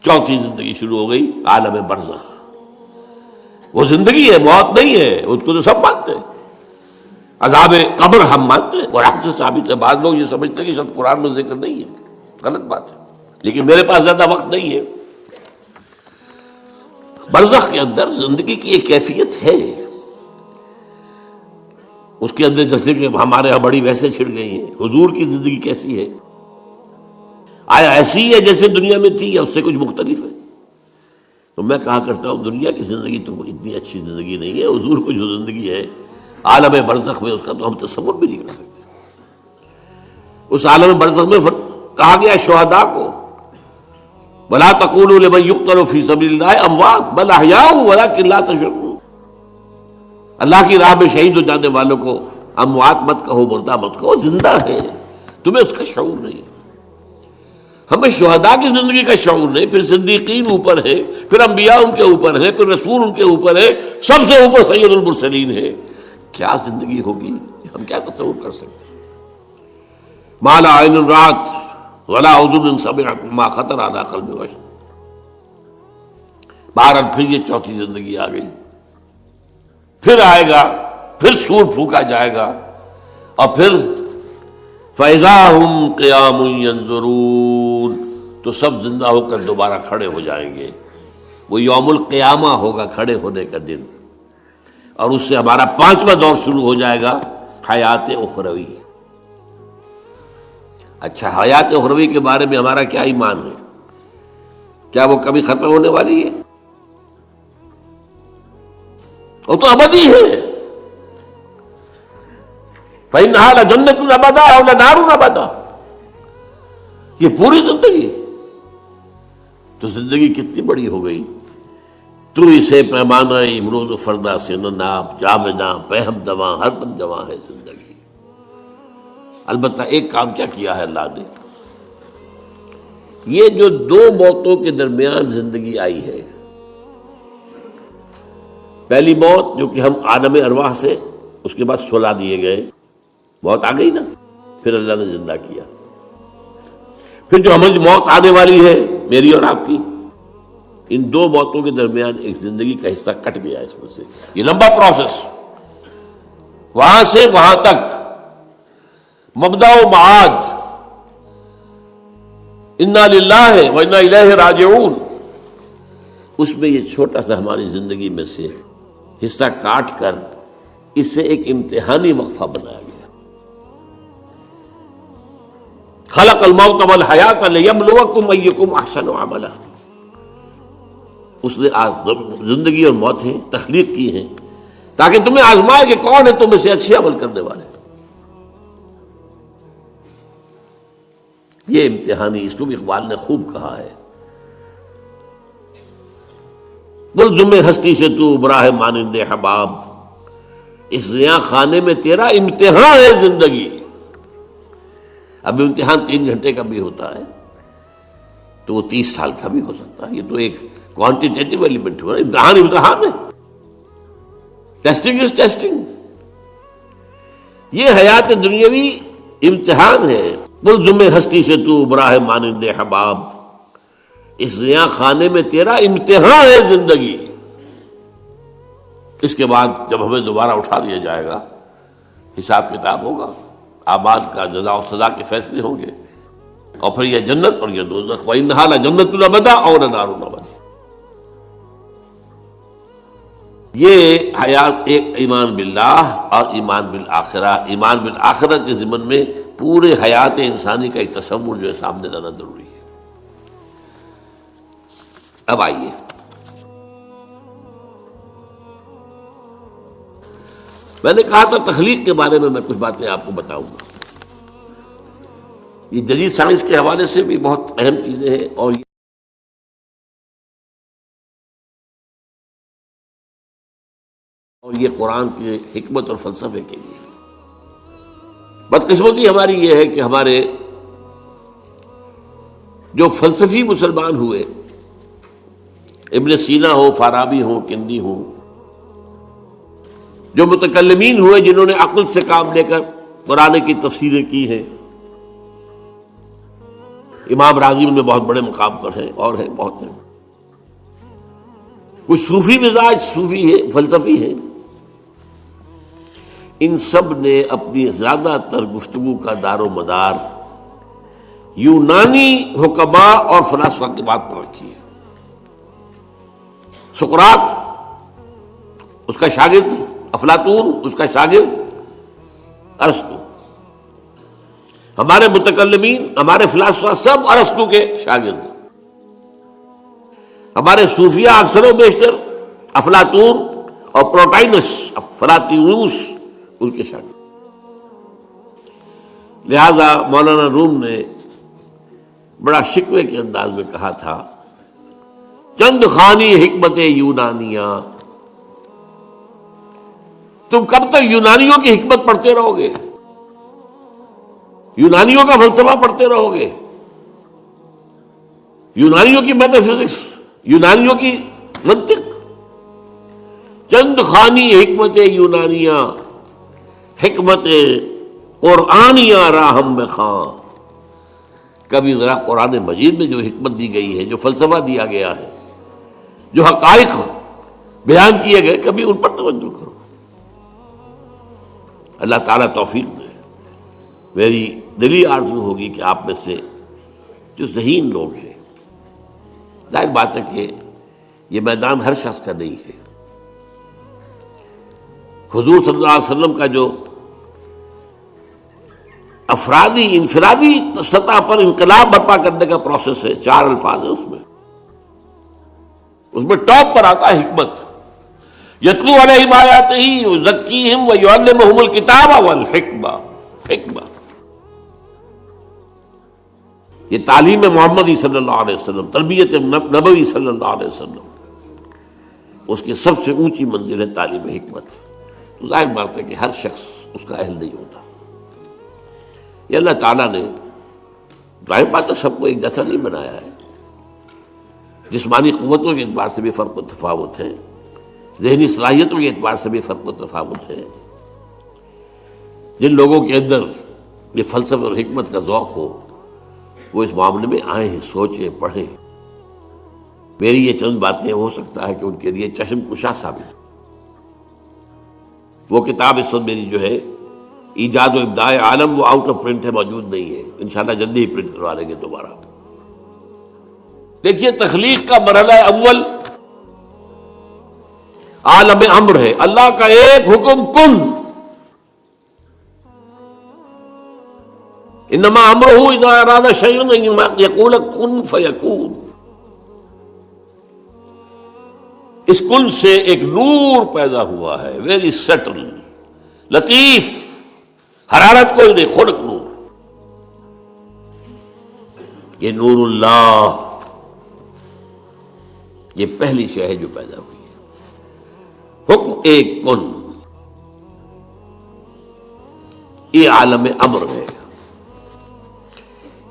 چوتھی زندگی شروع ہو گئی، عالم برزخ۔ وہ زندگی ہے، موت نہیں ہے، اس کو تو سب مانتے ہیں۔ عذاب قبر ہم مانتے ہیں، قرآن سے ثابت ہے۔ بعض لوگ یہ سمجھتے ہیں کہ شاید قرآن میں ذکر نہیں ہے، غلط بات ہے، لیکن میرے پاس زیادہ وقت نہیں ہے۔ برزخ کے اندر زندگی کی ایک کیفیت ہے، اس کے اندر جیسے کہ ہمارے یہاں بڑی ویسے چھڑ گئی ہیں۔ حضور کی زندگی کیسی ہے؟ آیا ایسی ہے جیسے دنیا میں تھی یا اس سے کچھ مختلف ہے؟ تو میں کہا کرتا ہوں دنیا کی زندگی تو اتنی اچھی زندگی نہیں ہے، حضور کو جو زندگی ہے عالم برزخ میں، اس کا تو ہم تصور بھی نہیں کر سکتے۔ اس عالم برزخ میں کہا گیا شہداء کو وَلَا تَقُولُوا لِمَن يُقْتَلُ فِي سَبِيلِ اللَّهِ أَمْوَاتٌ بَلْ أَحْيَاءٌ وَلَٰكِن لَّا تَشْعُرُونَ۔ اللہ کی راہ میں شہید ہو جانے والوں کو اموات مت کہو، مردہ مت کہو، زندہ ہے، تمہیں اس کا شعور نہیں۔ ہمیں شہداء کی زندگی کا شعور نہیں، پھر صدیقین اوپر ہے، پھر انبیاء ان کے اوپر ہے، پھر رسول ان کے اوپر ہے، سب سے اوپر سید المرسلین ہے۔ کیا زندگی ہوگی، ہم کیا تصور کر سکتے ہیں؟ ما لا عین رأت ولا اذن سمعت ما خطر علی قلب بشر۔ بہرحال پھر یہ چوتھی زندگی آ گئی، پھر آئے گا، پھر سور پھونکا جائے گا، اور پھر فَإِذَا هُمْ قِيَامٌ يَنظُرُونَ، تو سب زندہ ہو کر دوبارہ کھڑے ہو جائیں گے۔ وہ یوم القیامہ ہوگا، کھڑے ہونے کا دن، اور اس سے ہمارا پانچواں دور شروع ہو جائے گا، حیات اخروی۔ اچھا، حیات اخروی کے بارے میں ہمارا کیا ایمان ہے؟ کیا وہ کبھی ختم ہونے والی ہے؟ وہ تو ابدی ہے۔ فَإِنَّهَا لَجَنَّةٌ أَبَدًا أَوْ لَنَارٌ أَبَدًا، یہ پوری زندگی تو زندگی کتنی بڑی ہو گئی۔ تو اسے پیمانہ امروز و فردا سے نہ ناپ، جام جام پہم دواں ہر دم جواں ہے زندگی۔ البتہ ایک کام کیا کیا ہے اللہ نے، یہ جو دو موتوں کے درمیان زندگی آئی ہے، پہلی موت جو کہ ہم عالم ارواح سے، اس کے بعد سلا دیے گئے، موت آ گئی نا، پھر اللہ نے زندہ کیا۔ پھر جو ہمیں موت آنے والی ہے میری اور آپ کی، ان دو موتوں کے درمیان ایک زندگی کا حصہ کٹ گیا اس میں سے۔ یہ لمبا پروسیس، وہاں سے وہاں تک، مبدأ و معاد، انا للہ و انا الیہ راجعون، اس میں یہ چھوٹا سا ہماری زندگی میں سے حصہ کاٹ کر اس سے ایک امتحانی وقفہ بنایا گیا۔ خلق الموت والحیات لیبلوکم ایکم احسن عملا، اس نے زندگی اور موتیں تخلیق کی ہیں تاکہ تمہیں آزمائے کہ کون ہے تم میں سے اچھے عمل کرنے والے۔ یہ امتحانی، اس کو بھی اقبال نے خوب کہا ہے، ملزم ہستی سے تو براہ مانند حباب، اس زیاں خانے میں تیرا امتحان ہے زندگی۔ اب امتحان 3 گھنٹے کا بھی ہوتا ہے تو وہ 30 سال کا بھی ہو سکتا ہے، یہ تو ایک کوانٹیٹیٹیو ایلیمنٹ ہوا، امتحان ہے، ٹیسٹنگ از ٹیسٹنگ۔ یہ حیات دنیاوی امتحان ہے، ملزم ہستی سے تو براہ مانند حباب، اس زیاں خانے میں تیرا امتحان ہے زندگی۔ اس کے بعد جب ہمیں دوبارہ اٹھا دیا جائے گا، حساب کتاب ہوگا، اعمال کا جزا و سزا کے فیصلے ہوں گے، اور پھر یہ جنت اور یہ دوزخ، وَإِنَّهَا لَجَنَّةٌ أَبَدًا أَوْ لَنَارٌ أَبَدًا۔ یہ حیات ایک ایمان باللہ اور ایمان بالآخرہ، ایمان بالآخرہ کے ضمن میں پورے حیات انسانی کا ایک تصور جو ہے سامنے لانا ضروری ہے۔ اب آئیے میں نے کہا تھا تخلیق کے بارے میں کچھ باتیں آپ کو بتاؤں گا، یہ جدید سائنس کے حوالے سے بھی بہت اہم چیزیں ہیں، اور یہ قرآن کی حکمت اور فلسفے کے لیے۔ بدقسمتی ہماری یہ ہے کہ ہمارے جو فلسفی مسلمان ہوئے، ابن سینا ہو، فارابی ہو، کندی ہو، جو متکلمین ہوئے جنہوں نے عقل سے کام لے کر قرآن کی تفسیریں کی ہیں، امام راغب میں بہت بڑے مقام پر ہیں، اور ہیں بہت ہیں. کچھ صوفی مزاج صوفی ہے، فلسفی ہے. ان سب نے اپنی زیادہ تر گفتگو کا دار و مدار یونانی حکماء اور فلاسفہ کی بات پر رکھی ہے. سقراط اس کا شاگرد، افلاطون اس کا شاگرد ارسطو. ہمارے متکلمین، ہمارے فلاسفہ سب ارسطو کے شاگرد. ہمارے صوفیہ اکثر و بیشتر افلاطون اور پروٹائنس فلاطینوس ان کے شاگرد. لہذا مولانا روم نے بڑا شکوے کے انداز میں کہا تھا، چند خوانی حکمت یونانیہ. تم کب تک یونانیوں کی حکمت پڑھتے رہو گے، یونانیوں کا فلسفہ پڑھتے رہو گے، یونانیوں کی میٹا فزکس، یونانیوں کی منطق. چند خوانی حکمت یونانیہ، حکمت قرآنیہ راہم بخواں. کبھی ذرا قرآن مجید میں جو حکمت دی گئی ہے، جو فلسفہ دیا گیا ہے، جو حقائق بیان کیے گئے، کبھی ان پر توجہ کرو. اللہ تعالیٰ توفیق دے. میری دلی آرزو ہوگی کہ آپ میں سے جو ذہین لوگ ہیں، ظاہر بات ہے کہ یہ میدان ہر شخص کا نہیں ہے. حضور صلی اللہ علیہ وسلم کا جو افرادی انفرادی سطح پر انقلاب برپا کرنے کا پروسیس ہے، 4 الفاظ ہیں اس میں ٹاپ پر آتا ہے حکمت. یتلو علیہم آیاتہ یزکیہم ویعلمہم الکتاب والحکمہ. حکمہ یہ تعلیم محمدی صلی اللہ علیہ وسلم، تربیت نبوی صلی اللہ علیہ وسلم، اس کی سب سے اونچی منزل ہے تعلیم حکمت. تو ظاہر بات ہے کہ ہر شخص اس کا اہل نہیں ہوتا. یہ اللہ تعالیٰ نے ظاہر بات ہے سب کو ایک جیسا نہیں بنایا ہے. جسمانی قوتوں کے اعتبار سے بھی فرق و تفاوت ہے، ذہنی صلاحیتوں کے اعتبار سے بھی فرق و تفاوت ہے. جن لوگوں کے اندر یہ فلسفہ اور حکمت کا ذوق ہو وہ اس معاملے میں آئیں، سوچیں، پڑھیں. میری یہ چند باتیں ہو سکتا ہے کہ ان کے لیے چشم کشا ثابت. وہ کتاب اس وقت میری جو ہے ایجاد و ابداع عالم، وہ آؤٹ آف پرنٹ ہے، موجود نہیں ہے. انشاءاللہ جلدی ہی پرنٹ کروا لیں گے دوبارہ. دیکھیے تخلیق کا مرحلہ اول عالم امر ہے. اللہ کا ایک حکم کن، انما امرہ اذا اراد شیئا ان یقول کن فیکون. اس کن سے ایک نور پیدا ہوا ہے، ویری سٹل، لطیف، حرارت کوئی نہیں، خنک نور. یہ نور اللہ، یہ پہلی شے ہے جو پیدا ہوئی ہے. حکم ایک کن، یہ عالم امر ہے.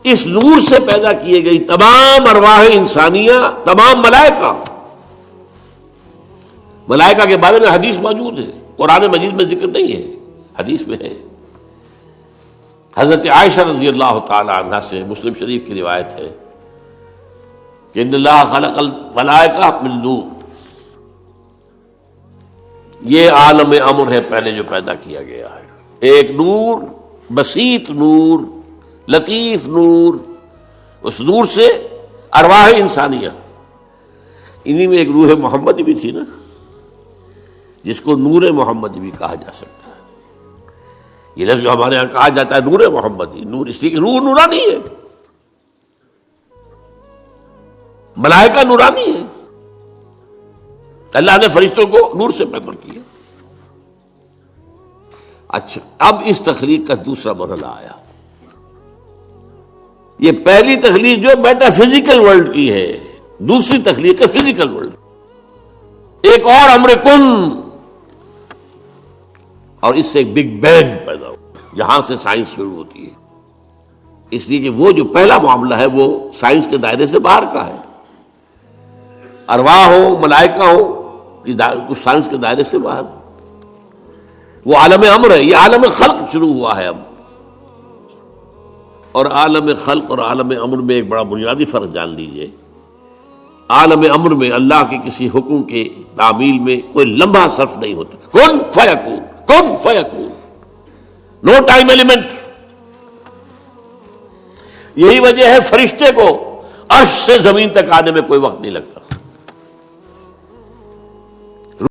اس نور سے پیدا کیے گئی تمام ارواح انسانیہ، تمام ملائکہ. ملائکہ کے بارے میں حدیث موجود ہے، قرآن مجید میں ذکر نہیں ہے، حدیث میں ہے. حضرت عائشہ رضی اللہ تعالی عنہ سے مسلم شریف کی روایت ہے کہ ان اللہ خلق الملائکہ من نور. یہ عالم امر ہے پہلے جو پیدا کیا گیا ہے. ایک نور، بسیط نور، لطیف نور. اس نور سے ارواح انسانیہ. انہی میں ایک روح محمدی بھی تھی نا، جس کو نور محمدی بھی کہا جا سکتا ہے. یہ لفظ جو ہمارے ہاں کہا جاتا ہے نور محمدی، نور اس لیے کہ روح نورانی ہے، ملائکہ نورانی ہے. اللہ نے فرشتوں کو نور سے پیدا کیا. اچھا، اب اس تخلیق کا دوسرا مرحلہ آیا. یہ پہلی تخلیق جو میٹا فزیکل ورلڈ کی ہے، دوسری تخلیق ہے فزیکل ورلڈ. ایک اور امر کن، اور اس سے ایک بگ بینگ پیدا ہو. یہاں سے سائنس شروع ہوتی ہے، اس لیے کہ وہ جو پہلا معاملہ ہے وہ سائنس کے دائرے سے باہر کا ہے. ارواح ہو، ملائکہ ہو، کچھ سائنس کے دائرے سے باہر. وہ عالم امر ہے. یہ عالم خلق شروع ہوا ہے. اب اور عالم خلق اور عالم امر میں ایک بڑا بنیادی فرق جان لیجئے. عالم امر میں اللہ کے کسی حکم کے تعمیل میں کوئی لمحہ صرف نہیں ہوتا. کن فیکون، کن فیکون، نو ٹائم ایلیمنٹ. یہی وجہ ہے فرشتے کو عرش سے زمین تک آنے میں کوئی وقت نہیں لگتا.